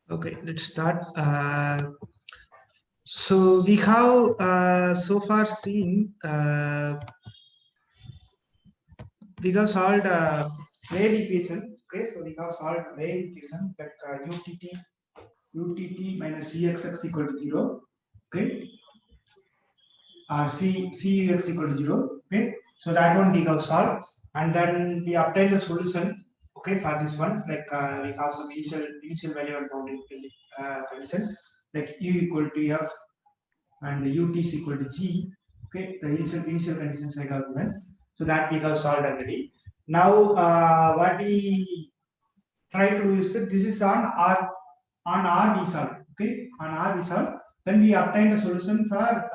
Okay, let's start. So we have so far seen we have solved wave equation. Okay, so we have solved wave equation that utt minus cxx equal to 0. Okay, cux equal to 0. Okay, so that one we have solved, and then we obtain the solution. Okay, for this one, like we have some initial value and boundary conditions, like u equal to f and the ut is equal to g. Okay, the initial conditions I have given, so that we have solved already. Now, what we try to do is that this is on R we solve. Okay, on R we solve. Then we obtain the solution for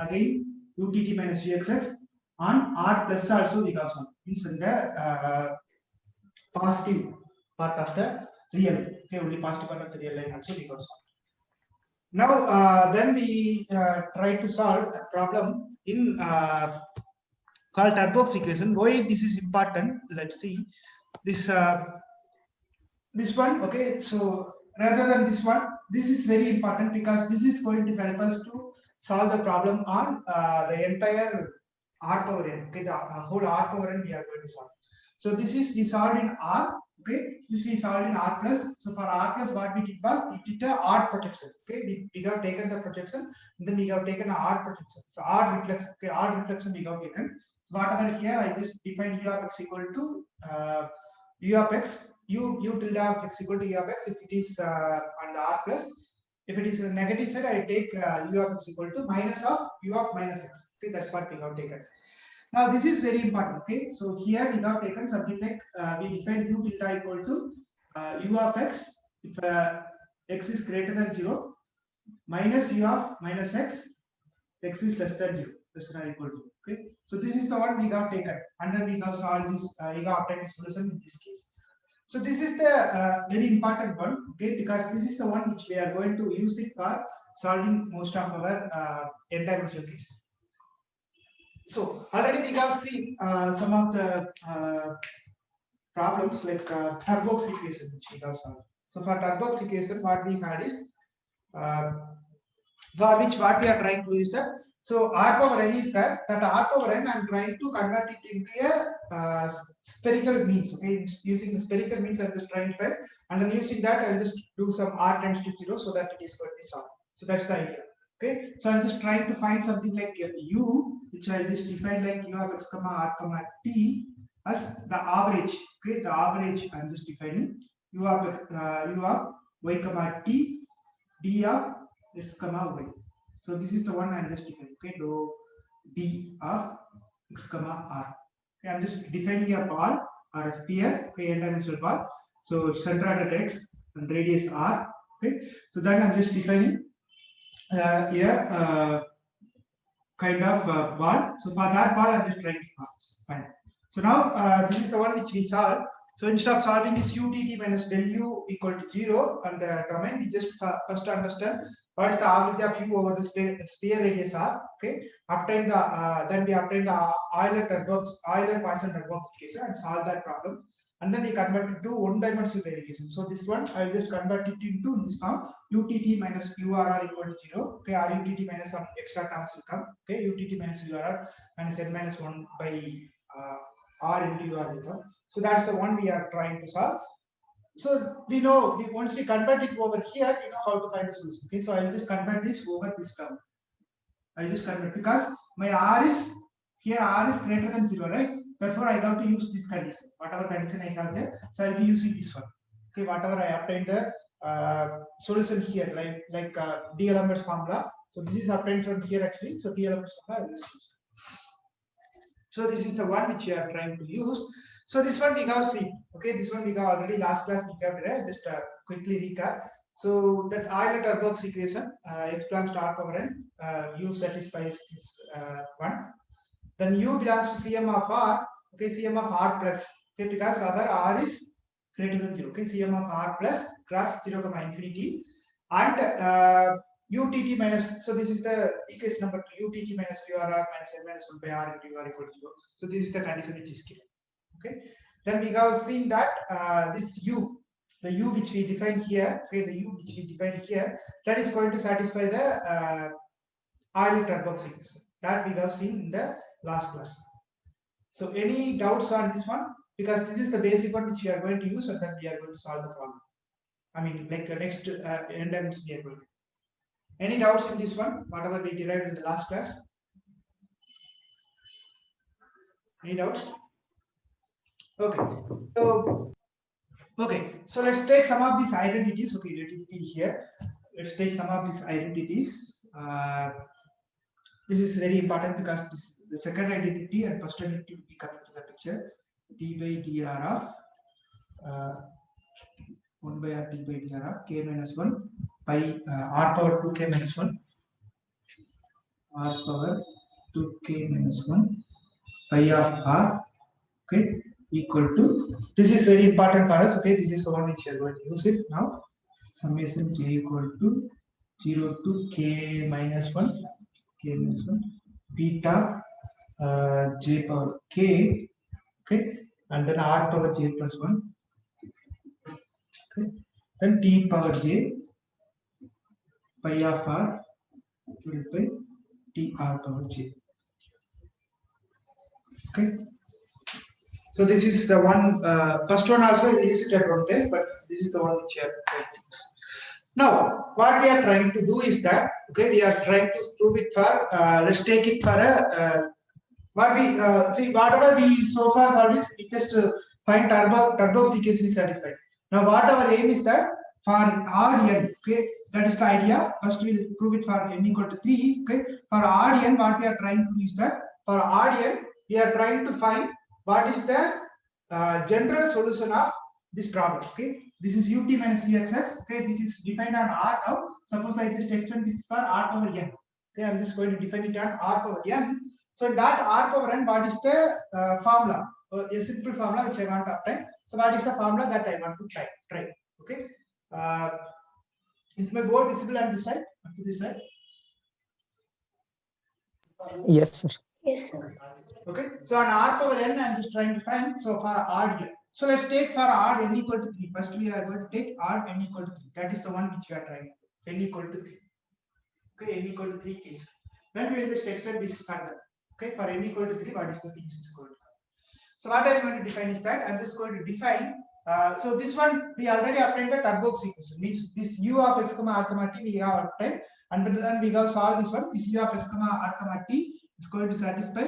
again utt minus uxx on R plus also we have solved. Means in the positive part of the real. Okay, only positive part of the real line also we have solved. Now, then we try to solve a problem in called Turbox equation. Why this is important? Let's see this this one. Okay, so rather than this one, this is very important because this is going to help us to solve the problem on the entire R power n. Okay, the whole R power n we are going to solve. So this is we solved in R. Okay, this we solved in R plus. So for R plus, what we did was we did a R projection. Okay, we have taken the projection, and then we have taken a R projection. So R reflection. Okay, R reflection we have taken. So whatever here, I just define u of x equal to u of x, u tilde of x equal to u of x if it is on the R plus. If it is a negative side, I take u of x equal to minus of u of minus x. Okay, that's what we have taken. Now this is very important. Okay, so here we have taken something like we define u tilde equal to u of x if x is greater than 0 minus u of minus x is less than 0, less than or equal to. Okay, so this is the one we got taken, and then we have solved this. We got obtained solution in this case. So this is the very important one. Okay, because this is the one which we are going to use it for solving most of our n-dimensional case. So already we have seen some of the problems like Turbox equation which we have solved. So for Turbox equation, what we had is for which what we are trying to do is that, so R power n is that R power n I am trying to convert it into a spherical means. Okay, using the spherical means I am just trying to find, and then using that I will just do some R tends to 0 so that it is going to be solved. So that's the idea. Okay, so I'm just trying to find something like u, which I just define like u of x comma r comma t as the average. Okay, the average I'm just defining u of y comma t d of x comma y. So this is the one I'm just defining. Okay, dou d of x comma r. Okay, I'm just defining a ball or a sphere. Okay, n-dimensional ball. So center at x and radius r. Okay, so then I'm just defining kind of ball. So for that ball, I'm just trying to find. So now this is the one which we solve. So instead of solving this utt minus del u equal to 0 on the domain, we just first understand what is the average of u over the sphere radius r. Okay, obtain the then we obtain the Euler-Poisson-Turbox equation and solve that problem. And then we convert it to one-dimensional wave equation. So this one I will just convert it into this form: utt minus urr equal to 0. Okay, or utt minus some extra terms will come. Okay, utt minus urr minus n minus 1 by r into ur will come. So that's the one we are trying to solve. So we know once we convert it over here, we know how to find the solution. Okay, so I will just convert this over this term. I just convert because my r is here, r is greater than 0, right? Therefore, I have to use this condition. Whatever condition I have there, so I'll be using this one. Okay, whatever I obtained the solution here, like D'Alembert's formula. So this is obtained from here actually. So D'Alembert's formula I will just use. So this is the one which we are trying to use. So this one we have seen. Okay, this one we have already last class we covered. Right? Just quickly recap. So that Euler-Turbox equation, x belongs to r power n, u satisfies this one. Then u belongs to Cm of r. Okay, Cm of r plus. Okay, because our r is greater than 0. Okay, Cm of r plus cross 0 comma infinity, and utt minus. So this is the equation number 2. Utt minus urr minus n minus 1 by r into ur equal to 0. So this is the condition which is given. Okay, then we have seen that this u the u which we define here, okay, the u which we define here, that is going to satisfy the Euler turbox equation that we have seen in the last class. So any doubts on this one? Because this is the basic one which we are going to use, and then we are going to solve the problem. I mean, like next end we are going to. Any doubts in this one? Whatever we derived in the last class? Any doubts? Okay, so let's take some of these identities. Okay, let it be here. Let's take some of these identities. This is very important because this, the second identity and first identity will be coming to the picture. D by dr of 1 by r d by dr of k minus 1 by r power 2k minus 1 r power 2k minus 1 pi of r, okay, equal to, this is very important for us, okay, this is the one which we are going to use it now. Summation j equal to 0 to k minus 1 beta j power k, okay, and then r power j plus 1, okay, then t power j pi of r divided by t r power j. Okay, so this is the one, first one also we use it at one place, but this is the one which we are trying to use. Now, what we are trying to do is that, okay, we are trying to prove it for, let's take it for a, what we, see, whatever we so far solved is, we just find turbox equation is satisfied. Now, what our aim is that, for Rn, okay, that is the idea. First, we'll prove it for n equal to 3, okay. For Rn, what we are trying to do is that, for Rn, we are trying to find what is the general solution of this problem, okay. This is ut minus uxx, okay, this is defined on R now. Suppose I just extend this for R power n, okay, I'm just going to define it on R power n. So that R power n, what is the formula, a simple formula which I want to obtain. So what is the formula that I want to try, okay. Is my board visible on this side, up to this side? Yes, sir. Yes, sir. Okay, so on R power n, I'm just trying to find, so for R here. So let's take for R n equal to 3. First, we are going to take R n equal to 3. That is the one which we are trying. N equal to 3. Okay, n equal to 3 case. Then we will just extend this further. Okay, for n equal to 3, what is the things is going to come? So what I'm going to define is that I'm just going to define. So this one we already obtained the turbox equation. Means this u of x comma r comma t we have obtained, and then we have solved this one. This u of x comma r comma t is going to satisfy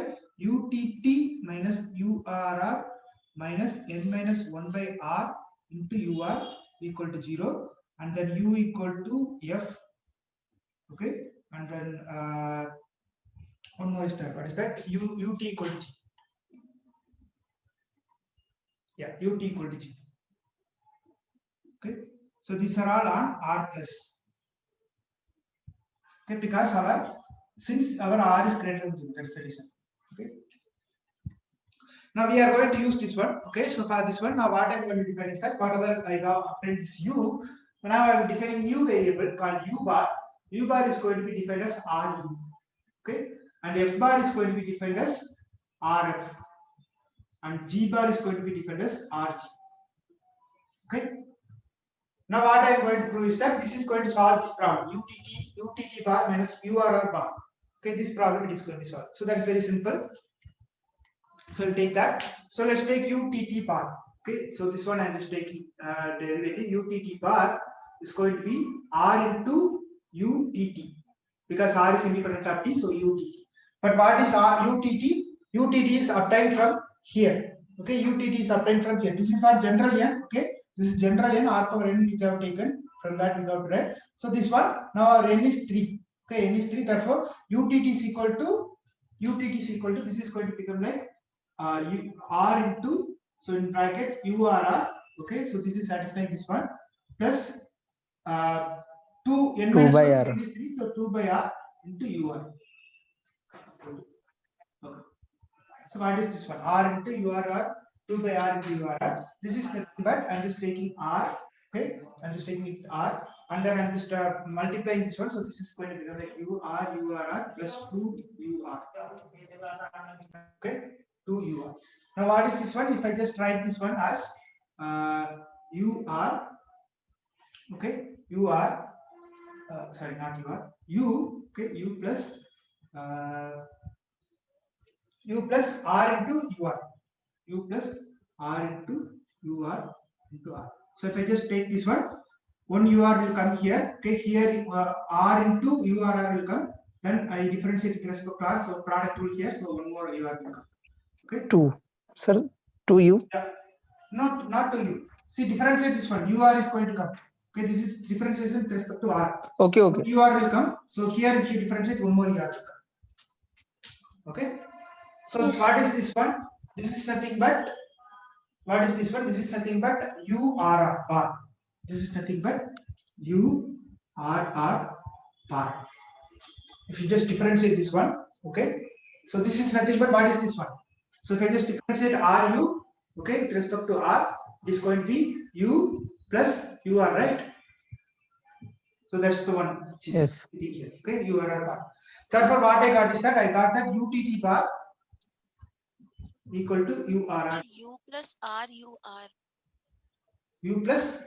utt minus urr minus n minus 1 by r into ur equal to 0, and then u equal to f, okay, and then one more is that, what is that, ut equal to g, yeah, ut equal to g, okay. So these are all on r plus, okay, because since our r is greater than 0, that's the reason, okay. Now we are going to use this one, okay. So for this one, now what I'm going to define is that whatever I have obtained this u, now I am defining new variable called u bar. U bar is going to be defined as ru, okay, and f bar is going to be defined as rf, and g bar is going to be defined as rg, okay. Now what I am going to prove is that this is going to solve this problem, utt bar minus urr bar, okay. This problem it is going to be solved. So that is very simple. So we'll take that. So let's take utt bar. Okay, so this one I'm just taking derivative. Utt bar is going to be r into utt, because r is independent of t, so utt. But what is r utt? Utt is obtained from here. Okay, utt is obtained from here. This is for general n. Okay, this is general n, r power n we have taken from that we have to write. So this one now our n is 3. Okay, n is 3. Therefore utt is equal to this is going to become like r into, so in bracket urr, okay, so this is satisfying this one, plus 2 n minus 1 is 3, so 2 by r into ur. Okay, so what is this one, r into urr, 2 by r into urr. This is nothing but I'm just taking r, okay, I'm just taking it r, and then I'm just multiplying this one, so this is going to become like urr plus 2 ur, okay, 2 ur. Now what is this one? If I just write this one as ur Okay, u r, sorry, not u r, u, okay, u plus r into u r, u plus r into r. So if I just take this one ur will come here. Okay, here r into urr will come. Then I differentiate with respect to r. So product rule here. So one more ur will come. Okay. 2. Sir, 2u. Yeah. Not to u. See, differentiate this one. Ur is going to come. Okay, this is differentiation with respect to r. Okay, okay. So ur will come. So here if you differentiate, one more ur will come. Okay. So Yes. what is this one? This is nothing but, what is this one? This is nothing but URR bar. This is nothing but URR bar. If you just differentiate this one, okay. So this is nothing but, what is this one? So if I just differentiate RU, okay, with respect to R, it is going to be U plus UR, right? So that's the one. Yes. Here, okay, URR bar. Therefore, what I got is that I got that UTT bar equal to URR. U plus R U R. U plus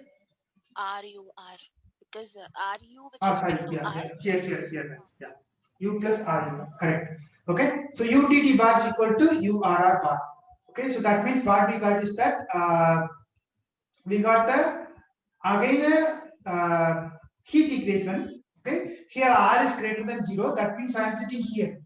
R U R. Because R U with sorry, respect to yeah, R. here, yeah. U plus RU, correct. Okay, so UTT bar is equal to URR bar. Okay, so that means what we got is that we got the again heat equation. Okay, here R is greater than 0. That means I am sitting here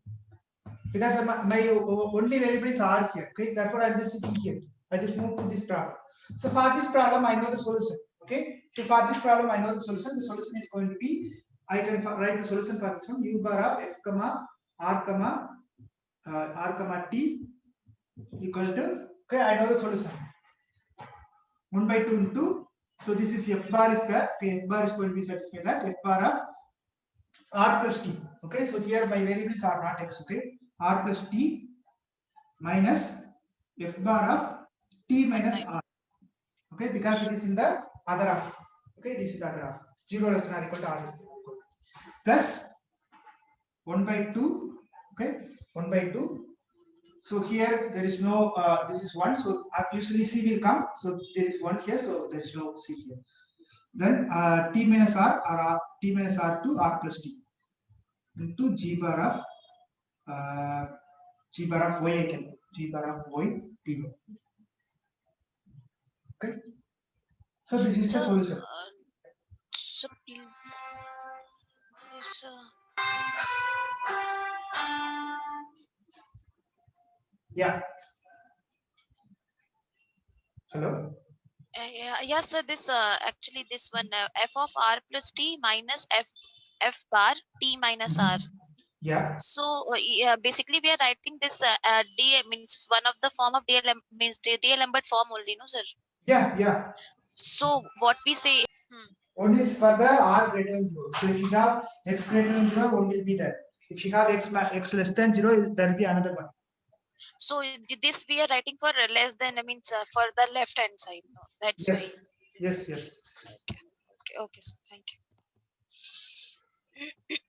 because my only variable is R here. Okay, therefore I am just sitting here. I just move to this problem. So for this problem, I know the solution. Okay, so for this problem, I know the solution. The solution is going to be, I can write the solution for this one. U bar of x comma r comma t equal to, okay, I know the solution. 1 by 2 into, so this is f bar is there. Okay, f bar is going to be satisfied that f bar of r plus t. Okay, so here my variables are not x. Okay, r plus t minus f bar of t minus r. Okay, because it is in the other half. Okay, this is the other half. 0 less than or equal to r less than or equal to. Plus 1 by 2. Okay, 1 by 2. So here there is no, this is 1. So usually c will come. So there is 1 here. So there is no c here. Then t minus r or t minus r to r plus t into g bar of y again. G bar of y t. Okay. So this is the solution. So this Yeah. Hello. yes, sir. This actually this one f of r plus t minus f bar t minus r. Yeah. So basically we are writing this d means one of the form of DL means D'Alembert form only, no sir. Yeah. So what we say. One is for the r greater than 0. So if you have x greater than 0, one will be there. If you have x less than 0, there will be another one. So this we are writing for less than, means for the left hand side. No, that's Yes. why. Yes. Okay, sir. Thank you. Okay,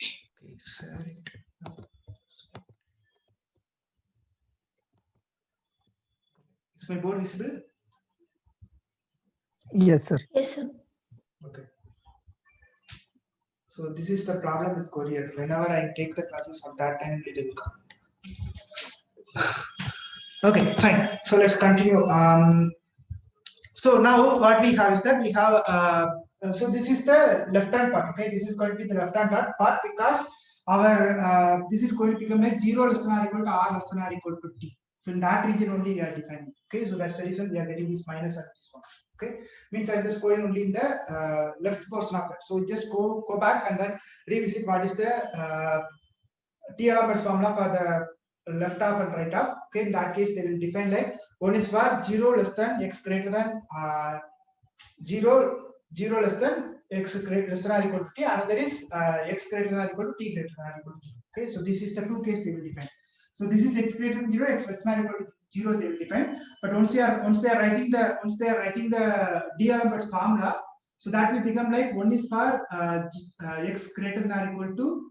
sorry. Is my board visible? Yes, sir. Yes, sir. Okay. So this is the problem with courier. Whenever I take the classes at that time, they will come. Okay, fine. So let's continue. So now what we have is that we have so this is the left hand part. Okay, this is going to be the left hand part because our this is going to become like 0 less than or equal to r less than or equal to t. So in that region only we are defining. Okay, so that's the reason we are getting this minus at this one. Okay, means I'm just going only in the left portion of it. So just go back and then revisit what is the D'Alembert's formula for the left half and right half. Okay, in that case they will define like one is for 0 less than x greater than 0 less than x greater less than or equal to t. Another is x greater than or equal to t greater than or equal to 0. Okay, so this is the two case they will define. So this is x greater than 0, x less than or equal to 0 they will define. But once they are writing the D'Alembert's formula, so that will become like one is for x greater than or equal to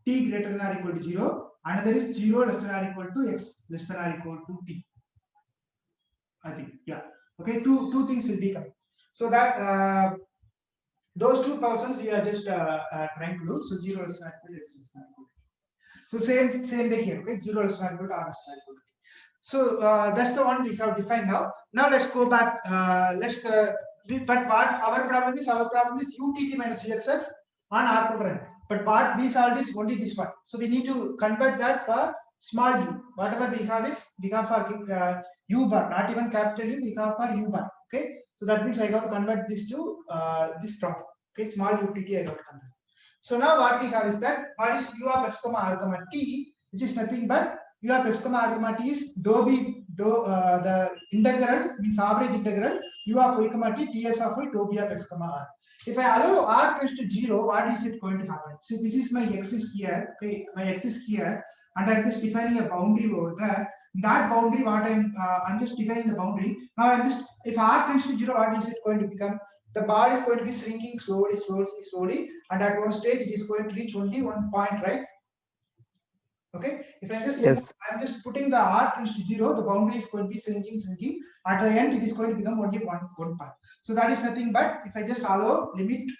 t greater than or equal to 0. Another is 0 less than or equal to x less than or equal to t. I think, yeah. Okay, two things will be coming. So that Those two persons we are just trying to do. So 0 less than equal to x less than equal to. So same way here. Okay, 0 less than equal to r less than equal to. So that's the one we have defined now. Now let's go back. But what our problem is? Our problem is utt minus uxx on r power n. But what we solved is only this one. So we need to convert that for small u. Whatever we have is we have for u bar, not even capital U. We have for u bar. Okay. So that means I got to convert this to this problem. Okay, small utt I got to convert. So now what we have is that what is u of x comma r comma t, which is nothing but u of x comma r comma t is the integral means average integral u of y comma t ts of y dou b of x comma r. If I allow r tends to 0, what is it going to happen? So this is my x is here. Okay, my x is here, and I'm just defining a boundary over there. That boundary, what I'm just defining the boundary. Now I'm just, if r tends to 0, what is it going to become? The bar is going to be shrinking slowly, and at one stage it is going to reach only one point, right? Okay. If I just Yes. I'm just putting the r tends to 0, the boundary is going to be shrinking. At the end, it is going to become only one point. So that is nothing but if I just allow limit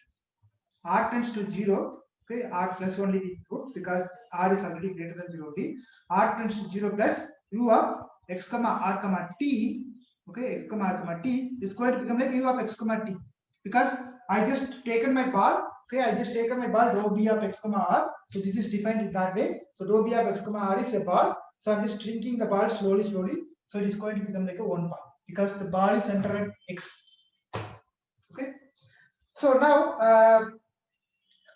r tends to 0. Okay, r plus only we put because r is already greater than 0 only. R tends to 0 plus u of x comma r comma t. Okay, x comma r comma t is going to become like u of x comma t because I just taken my bar. Okay, I just taken my bar dou b of x comma r. So this is defined that way. So dou b of x comma r is a bar. So I'm just shrinking the bar slowly. So it is going to become like a one bar because the bar is centered at x. Okay. So now,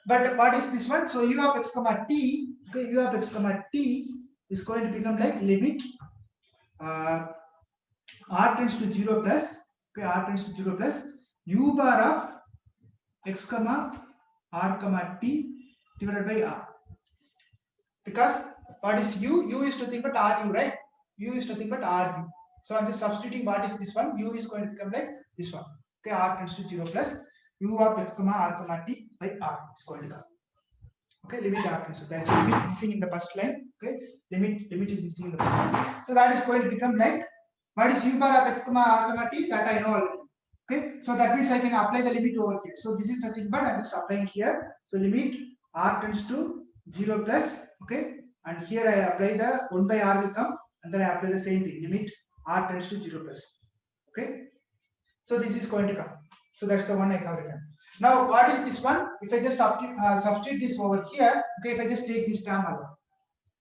but what is this one? So u of x comma t. Okay, u of x comma t is going to become like limit r tends to 0 plus. Okay, r tends to 0 plus u bar of x comma r comma t divided by r. Because what is u? U is nothing but ru, right? U is nothing but ru. So I'm just substituting what is this one. U is going to become like this one. Okay, r tends to 0 plus u of x comma r comma t by r is going to come. Okay, limit r tends to, that's limit missing in the first line. Okay, limit is missing in the first line. So that is going to become like what is u bar of x comma r comma t, that I know already. Okay, so that means I can apply the limit over here. So this is nothing but I'm just applying here. So limit r tends to 0 plus. Okay, and here I apply the 1 by r will come, and then I apply the same thing. Limit r tends to 0 plus. Okay, so this is going to come. So that's the one I have written. Now what is this one? If I just substitute this over here. Okay, if I just take this term alone.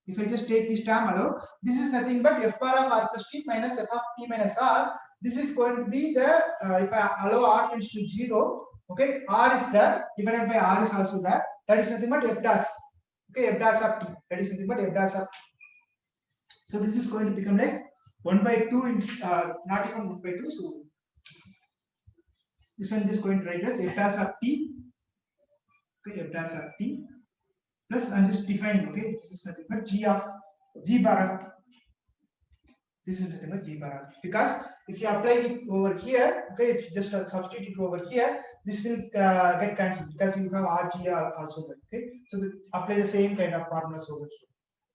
If I just take this term alone, this is nothing but f bar of r plus t minus f of t minus r. This is going to be the, if I allow r tends to 0, okay, r is there, divided by r is also there. That is nothing but f dash. Okay, f dash of t. That is nothing but f dash of t. So this is going to become like 1 by 2 in, not even 1 by 2. So this one is going to write as f dash of t. Okay, f dash of t. Plus I'm just defining, okay, this is nothing but g bar of t. This is nothing but g bar of t. Because if you apply it over here, okay, if you just substitute it over here, this will get cancelled because you have rg also there. Okay, so apply the same kind of formulas over here.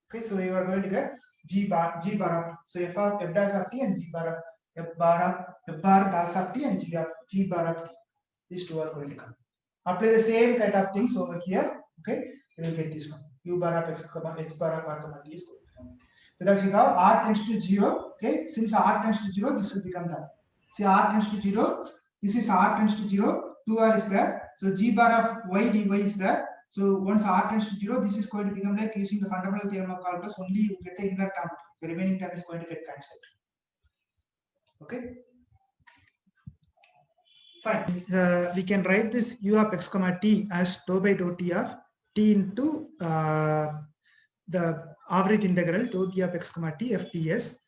Okay, so you are going to get g bar of t. So f dash of t and g bar of f bar dash of t and g bar of t. These two are going to come. Apply the same kind of things over here. Okay, you will get this one. U bar of x bar of r comma t is going to come. Because you have r tends to 0. Okay, since r tends to 0, this will become that. See, r tends to 0. This is r tends to 0. 2r is there. So g bar of y dy is there. So once r tends to 0, this is going to become like using the fundamental theorem of calculus. Only you get the inner term. The remaining term is going to get cancelled. Okay. Fine. We can write this u of x comma t as dou by dou t of t into the average integral dou b of x comma t f ts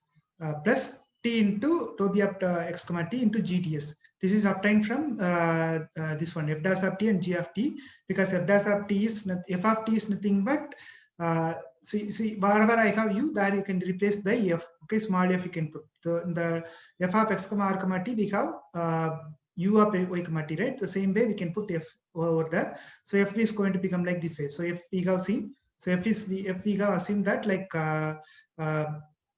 plus t into dou b of x comma t into gts. This is obtained from this one f dash of t and g of t, because f dash of t is f of t is nothing but see wherever I have u, there you can replace by f. Okay, small f you can put. So in the f of x comma r comma t we have u of y comma t, right? The same way we can put f over there. So f is going to become like this way. So if we have seen, so if we have assumed that like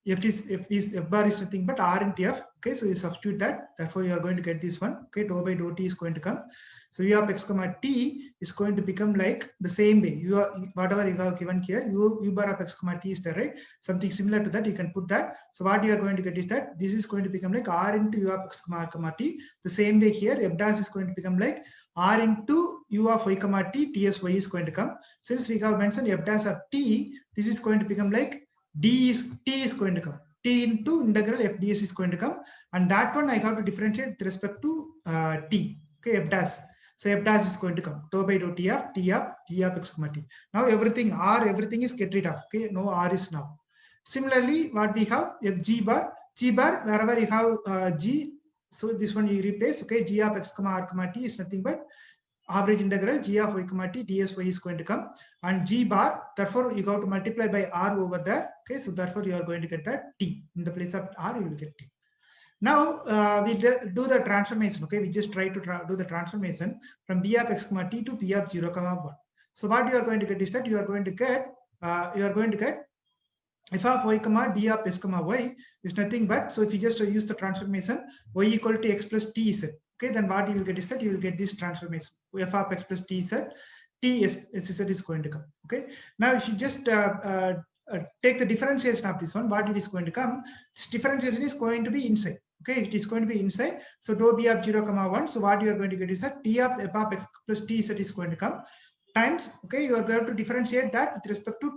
f bar is nothing but r into f. Okay, so you substitute that. Therefore, you are going to get this one. Okay, dou by dou t is going to come. So u of x comma t is going to become like the same way. You are whatever you have given here. U bar of x comma t is there, right? Something similar to that. You can put that. So what you are going to get is that this is going to become like r into u of x comma t. The same way here, f dash is going to become like r into u of y comma t. Ts y is going to come. Since we have mentioned f dash of t, this is going to become like t is going to come. T into integral f ds is going to come, and that one I have to differentiate with respect to t. Okay, f dash. So f dash is going to come. Dou by dou t of g of x comma t. Now everything everything is get rid of. Okay, no r is now. Similarly, what we have f g bar wherever you have g. So this one you replace. Okay, g of x comma r comma t is nothing but average integral g of y comma t dsy is going to come, and g bar, therefore you have to multiply by r over there. Okay, so therefore you are going to get that t in the place of r, you will get t. Now we do the transformation. Okay, we just try to do the transformation from b of x comma t to b of 0 comma 1. So what you are going to get is that you are going to get f of y comma d of s comma y is nothing but, so if you just use the transformation y equal to x plus t z. Okay, then what you will get is that you will get this transformation f of x plus t z, t s z is going to come. Okay, now if you just take the differentiation of this one, what it is going to come, this differentiation is going to be inside. Okay, it is going to be inside. So dou b of 0 comma 1. So what you are going to get is that t of f of x plus t z is going to come times. Okay, you are going to differentiate that with respect to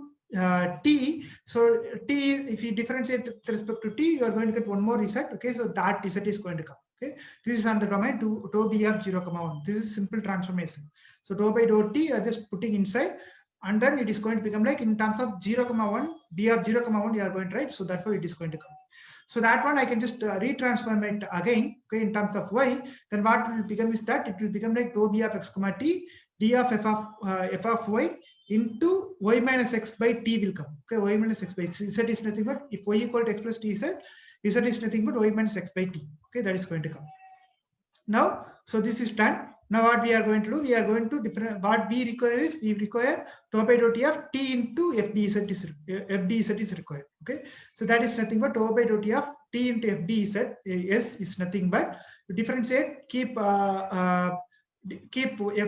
t. So t, if you differentiate with respect to t, you are going to get one more z. Okay, so that z is going to come. Okay, this is on the domain to dou b of 0 comma 1. This is simple transformation. So dou by dou t are just putting inside, and then it is going to become like in terms of 0 comma 1, b of 0 comma 1 you are going to write. So therefore it is going to come. So that one I can just retransform it again. Okay, in terms of y, then what will become is that it will become like dou b of x comma t d of f of y into y minus x by t will come. Okay, y minus x by z is nothing but, if y equal to x plus t z is nothing but y minus x by t. Okay, that is going to come. Now, so this is done. Now what we are going to do, we are going to what we require is, we require dou by dou t of t into f dz is required. Okay, so that is nothing but dou by dou t of t into f dz is nothing but differentiate, keep f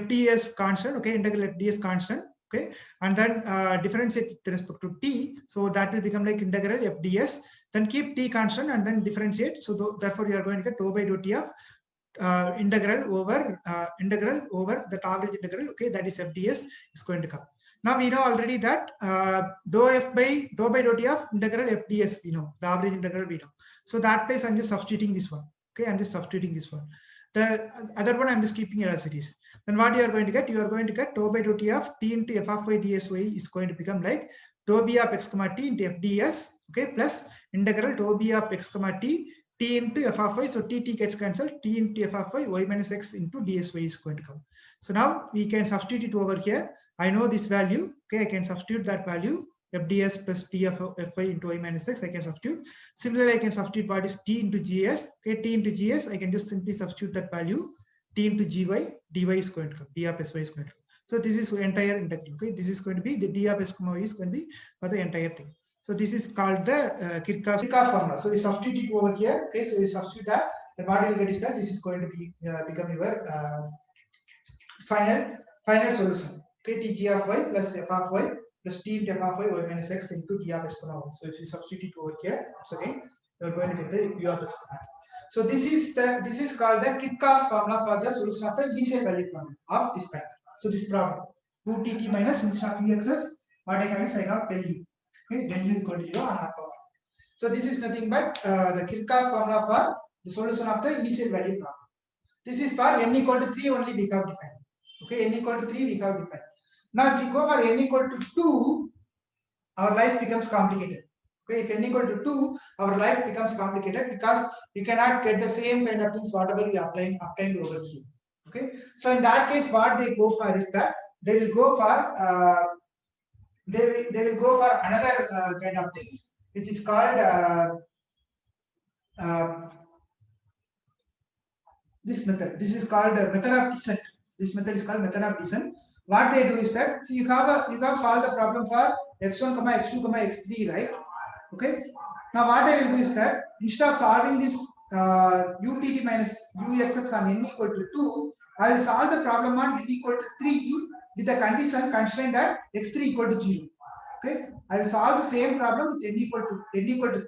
ds constant. Okay, integral f ds constant. Okay, and then differentiate with respect to t, so that will become like integral f ds, then keep t constant and then differentiate. So therefore you are going to get dou by dou t of integral over the average integral. Okay, that is f ds is going to come. Now we know already that dou by dou t of integral f ds, we know the average integral we know. So that place I'm just substituting this one. Okay, I'm just substituting this one. The other one I'm just keeping it as it is. Then what you are going to get? You are going to get dou by dou t of t into f of y dsy is going to become like dou b of x comma t into f ds. Okay, plus integral dou b of x comma t into f of y. So t gets cancelled. T into f of y, y minus x into dsy is going to come. So now we can substitute it over here. I know this value. Okay, I can substitute that value. F ds plus t of fy into y minus x, I can substitute. Similarly, I can substitute what is t into gs. Okay, t into gs, I can just simply substitute that value. T into gy, dy is going to come. D of sy is going to come. So this is entire integral. Okay, this is going to be the d of s comma y is going to be for the entire thing. So this is called the Kirchhoff formula. So we substitute it over here. Okay, so we substitute that. Then what you will get is that this is going to be become your final solution. Okay, tg of y plus f of y plus t into f of y, y minus x into d of s comma 1. So if you substitute over here, so again you are going to get the u of x. So this is called the Kirchhoff's formula for the solution of the initial value problem of this pattern. So this problem 2tt minus instead of uxs, what I have is I have del u. Okay, del u equal to 0 on r power. So this is nothing but the Kirchhoff formula for the solution of the initial value problem. This is for n equal to 3 only we have defined. Okay, n equal to 3 we have defined. Now if you go for n equal to 2, our life becomes complicated. Okay, if n equal to 2, our life becomes complicated because we cannot get the same kind of things whatever we obtained over here. Okay, so in that case, what they go for is that they will go for they will go for another kind of things which is called this method. This is called method of descent. This method is called method of descent. What they do is that, see, you have solved the problem for x1, x2, x3, right? Okay, Now what I will do is that instead of solving this utt minus uxx on n equal to 2, I will solve the problem on n equal to 3 with the constraint that x3 equal to 0. Okay, I will solve the same problem with n equal to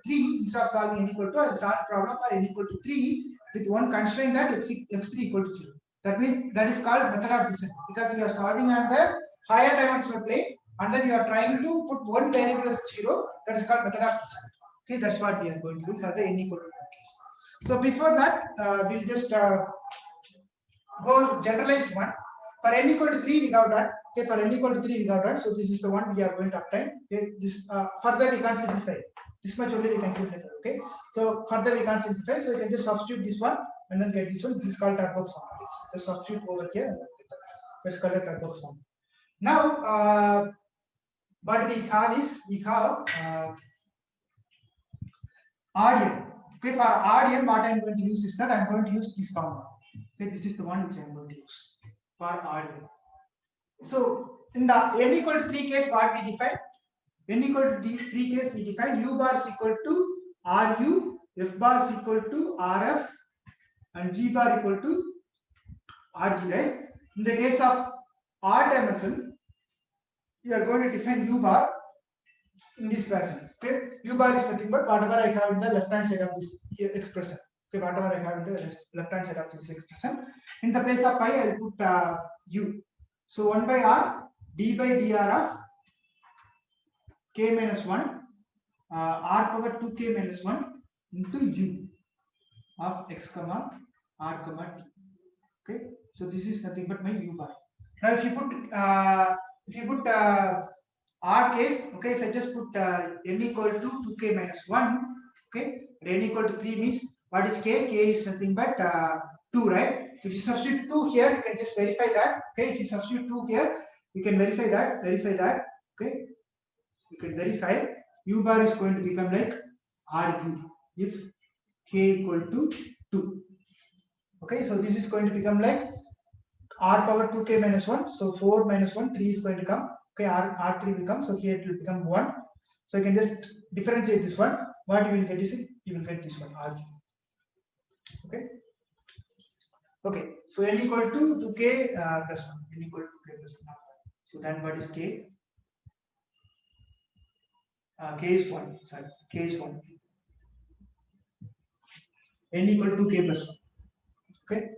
3. Instead of solving n equal to, I will solve the problem for n equal to 3 with one constraint that x3 equal to 0. That means that is called method of descent, because you are solving on the higher dimensional plane and then you are trying to put one variable as 0. That is called method of descent. Okay, that's what we are going to do for the n equal to 1 case. So before that, we'll just go generalized one. For n equal to 3, we got that. Okay, for n equal to 3, we got that. So this is the one we are going to obtain. Okay, this further we can't simplify. This much only we can simplify. Okay, so further we can't simplify. So you can just substitute this one and then get this one. This is called Turbox form. Just substitute over here. Let's call it Turbox form. Now, what we have is RDM. Okay, for RDM, what I'm going to use is that I'm going to use this formula. Okay, this is the one which I'm going to use for RDM. So in the n equal to 3 case, what we define? N equal to 3 case, we define u bar is equal to RU, f bar is equal to RF, and g bar equal to RG, right? In the case of R dimension, we are going to define u bar in this fashion. Okay, u bar is nothing but whatever I have in the left hand side of this expression. Okay, whatever I have in the left hand side of this expression. In the place of pi, I will put u. So 1 by r d by dr of k minus 1 r power 2k minus 1 into u of x comma r comma t. Okay, so this is nothing but my u bar. Now if you put r case, okay, if I just put n equal to 2k minus 1, okay, n equal to 3 means what is k? K is nothing but 2, right? If you substitute 2 here, you can just verify that. Okay, if you substitute 2 here, you can verify that. Okay, you can verify u bar is going to become like RU if k equal to 2. Okay, so this is going to become like r power 2k minus 1. So 4 minus 1, 3 is going to come. Okay, r3 becomes, so here it will become 1. So you can just differentiate this one. What you will get is you will get this one RU. Okay, so n equal to 2k plus 1. N equal to 2k plus 1. So then what is k? K is 1. Sorry, k is 1. N equal to 2k plus 1. Okay,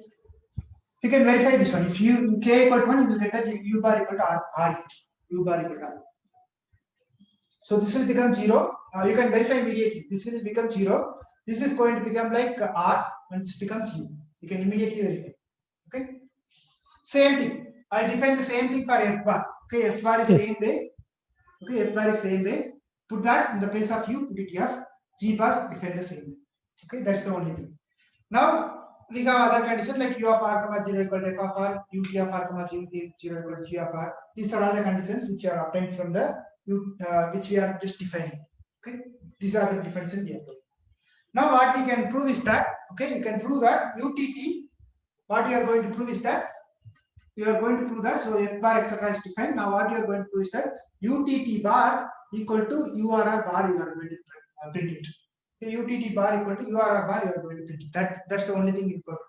you can verify this one. If you k equal to 1, you will get that u bar equal to r. U bar equal to r. So this will become 0. You can verify immediately. This will become 0. This is going to become like r, and this becomes u. You can immediately verify. Okay. Same thing. I define the same thing for f bar. Okay, f bar is same way. Okay, f bar is same way. Put that in the place of u, put it f. G bar define the same way. Okay, that's the only thing. Now we have other conditions like u of r comma 0 equal to f of r, ut of r comma 0 equal to g of r. These are all the conditions which are obtained from the which we are just defining. Okay, these are the differences we are doing. Now what we can prove is that, okay, you can prove that UTT, what you are going to prove is that, so f bar etc is defined. Now what you are going to prove is that UTT bar equal to URR bar, you are going to print it. Okay, UTT bar equal to URR bar, you are going to print it. That's the only thing you got to do.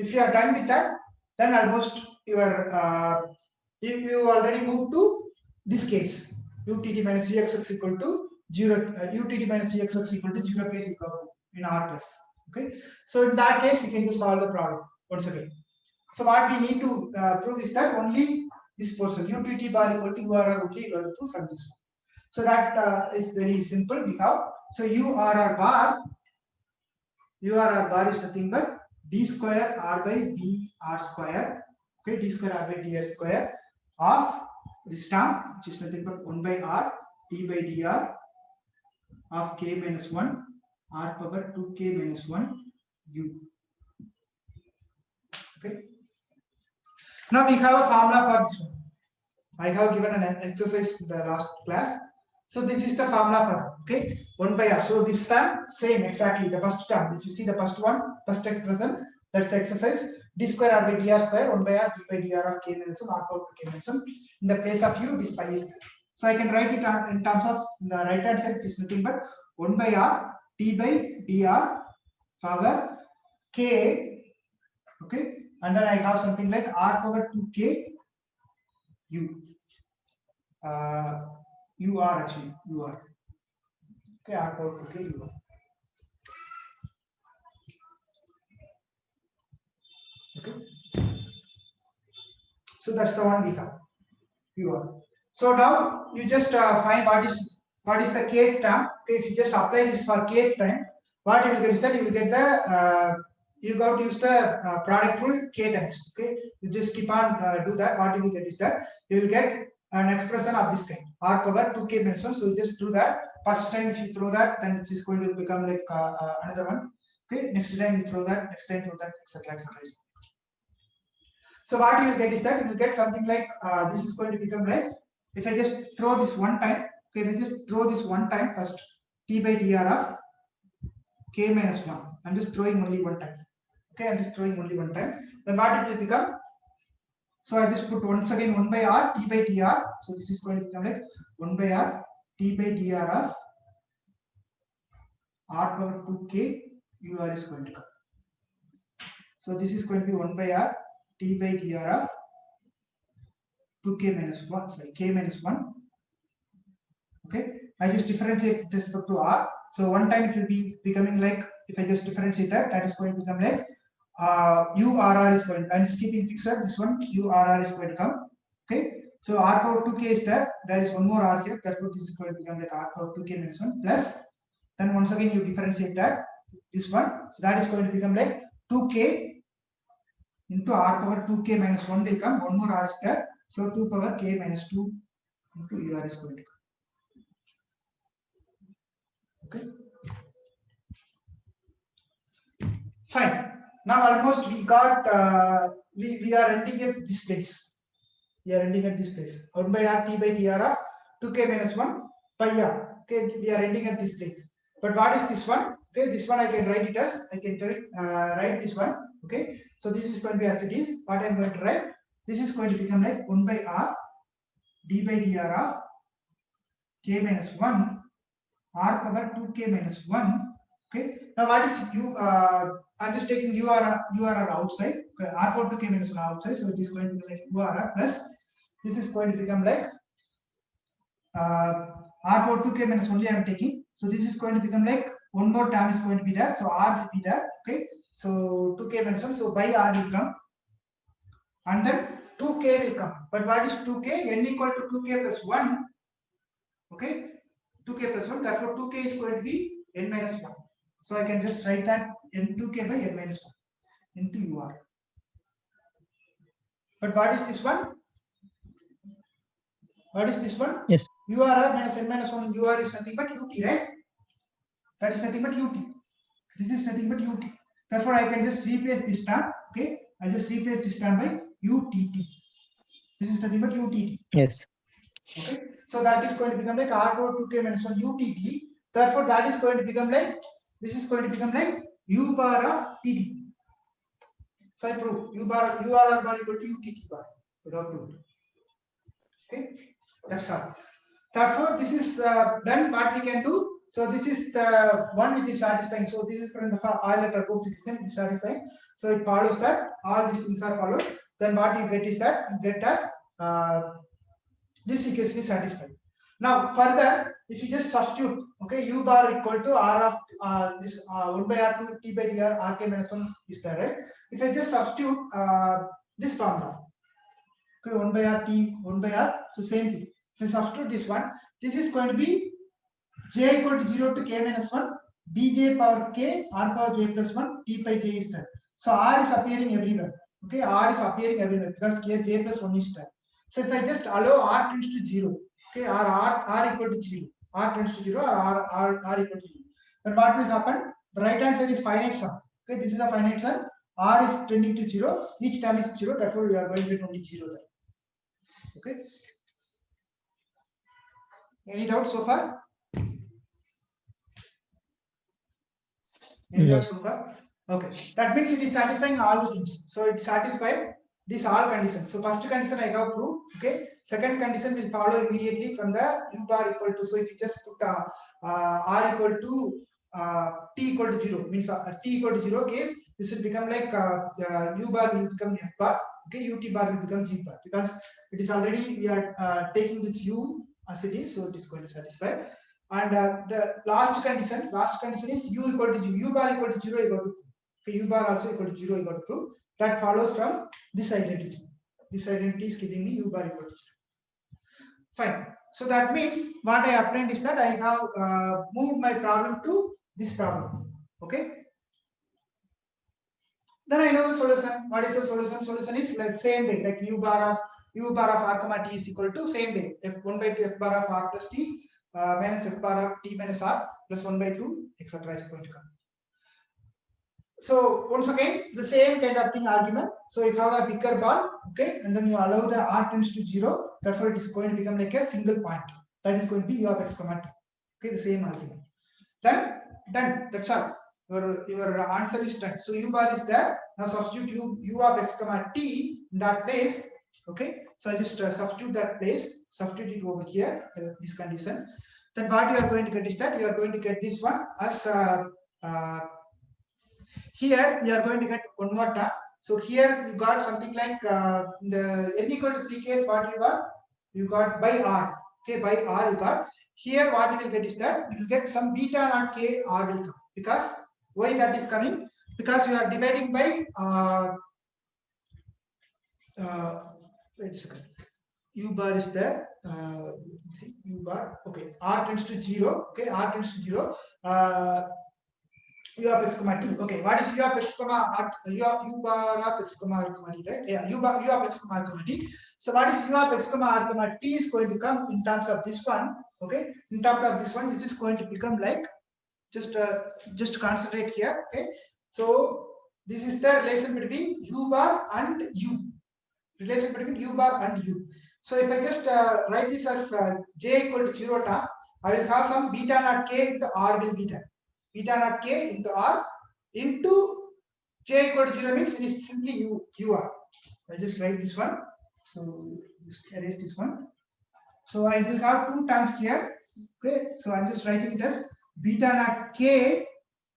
If you are done with that, then almost you already moved to this case. UTT minus UXX equal to 0, UTT minus UXX equal to 0 case in R plus. Okay, so in that case, you can just solve the problem once again. So what we need to prove is that only this portion, UTT bar equal to URR only you have to prove from this one. So that is very simple. We have, so URR bar is nothing but d square r by dr square. Okay, d square r by dr square of this term, which is nothing but 1 by r d by dr of k minus 1 r power 2k minus 1 u. Okay. Now we have a formula for this one. I have given an exercise in the last class. So this is the formula for, okay, 1 by r. So this term same exactly the first term. If you see the first one, first expression, that's the exercise. D square r by dr square 1 by r d by dr of k minus 1 r power 2k minus 1. In the place of u, this pi is there. So I can write it in terms of the right hand side, it is nothing but 1 by r t by dr power k, okay, and then I have something like r power 2k u, ur actually, ur, okay, r power 2k ur. Okay, so that's the one we have, ur. So now you just find what is the kth term. Okay, if you just apply this for kth time, what you will get is that you will get the you got to use the product rule k times. Okay, you just keep on do that. What you will get is that you will get an expression of this kind, r power 2k minus 1. So you just do that. First time if you throw that, then this is going to become like another one. Okay, next time you throw that, next time throw that, etc., etc. So what you will get is that you will get something like this is going to become like, if I just throw this one time, okay, I just throw this one time first, t by dr of k minus 1. I'm just throwing only one time. Okay, I'm just throwing only one time. Then what it will become? So I just put once again 1 by r t by dr. So this is going to become like 1 by r t by dr of r power 2k ur is going to come. So this is going to be 1 by r t by dr of 2k minus 1, sorry, k minus 1. Okay, I just differentiate with respect to r. So one time it will be becoming like, if I just differentiate that, that is going to become like urr is going, I'm just keeping fixed, this one urr is going to come. Okay, so r power 2k is there is one more r here, therefore this is going to become like r power 2k minus 1 plus, then once again you differentiate that, this one, so that is going to become like 2k into r power 2k minus 1 will come, one more r is there, so 2 power k minus 2 into ur is going to come. Okay, fine. Now almost we got we are ending at this place. We are ending at this place. 1 by r t by dr of 2k minus 1 pi r. Okay, we are ending at this place. But what is this one? Okay, this one I can write it as, I can write this one. Okay, so this is going to be as it is. What I am going to write, this is going to become like 1 by r d by dr of k minus 1 r power 2k minus 1. Okay, now what is u? I'm just taking urr outside. Okay, r power 2k minus 1 outside, so it is going to be like urr plus, this is going to become like r power 2k minus only I am taking, so this is going to become like one more term is going to be there, so r will be there. Okay, so 2k minus 1, so by r will come, and then 2k will come. But what is 2k? N equal to 2k plus 1. Okay, 2k plus 1, therefore 2k is going to be n minus 1. So I can just write that n 2k by n minus 1 into ur. But what is this one? What is this one? Yes. urr minus n minus 1 ur is nothing but ut, right? That is nothing but ut. This is nothing but ut. Therefore I can just replace this term. Okay, I just replace this term by utt. This is nothing but utt. Yes. Okay, so that is going to become like r power 2k minus 1 utt. Therefore that is going to become like, this is going to become like u bar of tt. So I prove u bar bar equal to utt bar. Okay, that's all. Therefore this is done. What we can do, so this is the one which is satisfying. So this is from the Euler-Tarbov system, it is satisfying. So it follows that all these things are followed. Then what you get is that you get that this equation is satisfied. Now further, if you just substitute, okay, u bar equal to r of this 1 by r to t by dr rk minus 1 is there, right? If I just substitute this formula, okay, 1 by r t 1 by r, so same thing. If I substitute this one, this is going to be j equal to 0 to k minus 1 bj power k r power j plus 1 t by j is there. So r is appearing everywhere. Okay, r is appearing everywhere because k j plus 1 is there. So if I just allow r tends to 0, okay, r equal to 0, r tends to 0, or r equal to 0, then what will happen? The right hand side is finite sum. Okay, this is a finite sum. R is tending to 0. Each term is 0. Therefore, we are going to get only 0 there. Okay. Any doubt so far? Any doubt so far? Okay. That means it is satisfying all the things. So it satisfied these all conditions. So first condition I have proved. Okay. Second condition will follow immediately from the u bar equal to. So if you just put r equal to t equal to 0, means t equal to 0 case, this will become like u bar will become f bar. Okay, ut bar will become g bar, because it is already we are taking this u as it is, so it is going to satisfy. And the last condition is u equal to 0, u bar equal to 0 you got to prove. Okay, u bar also equal to 0 you got to prove. That follows from this identity. This identity is giving me u bar equal to 0. Fine. So that means what I obtained is that I have moved my problem to this problem. Okay. Then I know the solution. What is the solution? Solution is like same way, like u bar of r comma t is equal to same way, f1 by 2 f bar of r plus t minus f bar of t minus r plus 1 by 2 etc. is going to come. So once again the same kind of thing argument. So you have a bigger ball, okay, and then you allow the r tends to 0, therefore it is going to become like a single point. That is going to be u of x comma t. Okay, the same argument. Then done. That's all. Your answer is done. So u bar is there. Now substitute u of x comma t in that place. Okay, so I just substitute that place. Substitute it over here. This condition. Then what you are going to get is that you are going to get this one as here we are going to get one more term. So here you got something like the n equal to 3 case, what you got? You got by r. Okay, by r you got. Here what you will get is that you will get some beta naught k r will come. Because why that is coming? Because you are dividing by wait a second. U bar is there. See u bar. Okay, r tends to 0. Okay, r tends to 0. U of x comma t. Okay, what is u of x comma r? U bar of x comma r comma t, right? Yeah, u of x comma r comma t. So what is u of x comma r comma t is going to come in terms of this one. Okay, in terms of this one, this is going to become like just concentrate here. Okay, so this is the relation between u bar and u. Relation between u bar and u. So if I just write this as j equal to 0 term, I will have some beta naught k into r will be there. Beta naught k into r into j equal to 0 means it is simply ur. I just write this one. So just erase this one. So I will have two terms here. Okay, so I'm just writing it as beta naught k,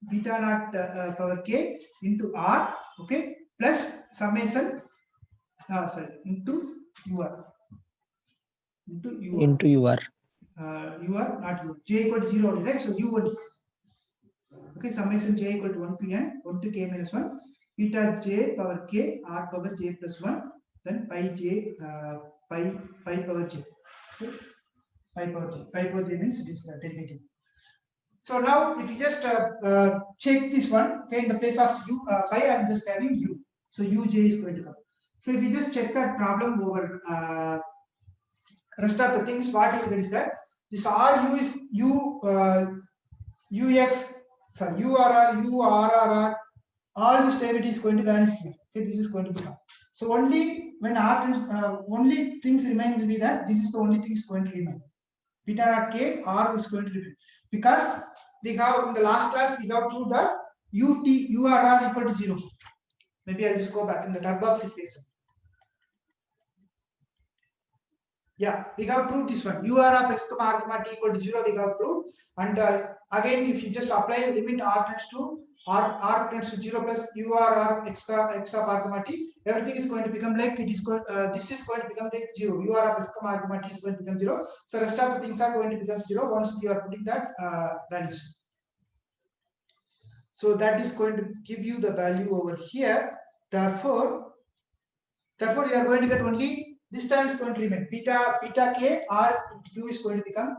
beta naught power k into r. Okay, plus summation. Sorry, into ur. Into ur. Ur not u. J equal to 0 only, right? So u only. Okay, summation j equal to 1 to n, 1 to k minus 1, beta j power k, r power j plus 1, then pi j, pi power j. Okay? Pi power j means it is derivative. So now if you just check this one, okay, in the place of u, pi I am just having u. So uj is going to come. So if you just check that problem over rest of the things, what you get is that this ru is ux, sorry, urr, all this derivative is going to vanish here. Okay, this is going to become. So only when r only things remain will be that this is the only thing is going to remain. Beta naught k r is going to remain, because we have in the last class we have proved that urr equal to 0. Maybe I'll just go back in the Darboux equation. Yeah, we have proved this one. Ur of x comma r comma t equal to 0 we have proved. And again, if you just apply limit r tends to 0 plus ur x of r comma t, everything is going to become like it is going. This is going to become like 0. Ur of x comma r comma t is going to become 0. So rest of the things are going to become 0 once you are putting that values. So that is going to give you the value over here. Therefore you are going to get only this time is going to remain beta k r u is going to become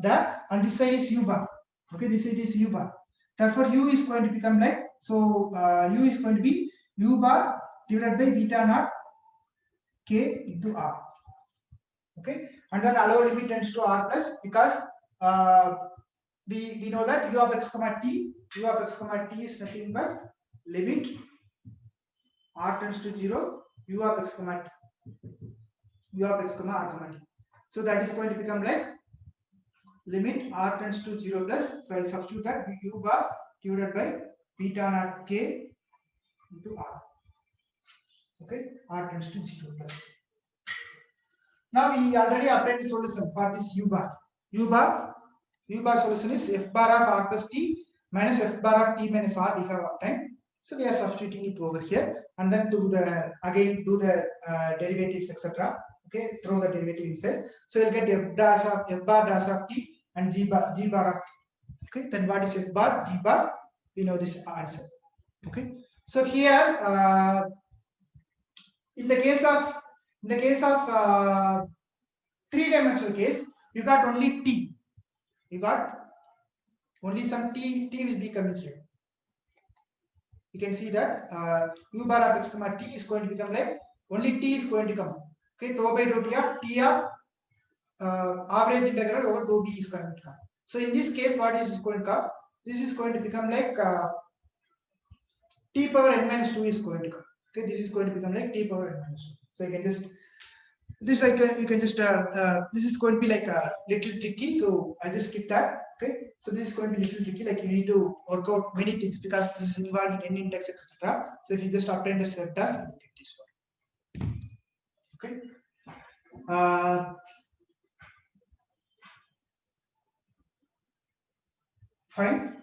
that, and this side is u bar. Okay, this side is u bar. Therefore u is going to become like, so u is going to be u bar divided by beta naught k into r. Okay, and then allow limit tends to r plus, because we know that u of x comma t is nothing but limit r tends to 0 u of x comma t, u of x comma r comma t. So that is going to become like limit r tends to 0 plus, so I substitute that u bar divided by beta naught k into r. Okay, r tends to 0 plus. Now we already applied the solution for this u bar. U bar solution is f bar of r plus t minus f bar of t minus r we have obtained. So we are substituting it over here and then do the derivatives etc. Okay, throw the derivative inside. So you'll get f bar dash of t and g bar of t. Okay, then what is f bar, g bar? We know this answer. Okay, so here in the case of three-dimensional case, you got only t. You got only some t will be coming here. You can see that u bar of x comma t is going to become like only t is going to come. Okay, tau by dou t of t of average integral over dou b is going to come. So in this case, what is going to come? This is going to become like t power n minus 2 is going to come. Okay, this is going to become like t power n minus 2. So you can just this is going to be like a little tricky, so I just skip that. Okay, so this is going to be little tricky, like you need to work out many things because this is involving n index etc. So if you just obtain the set task, you get this one. Okay, fine.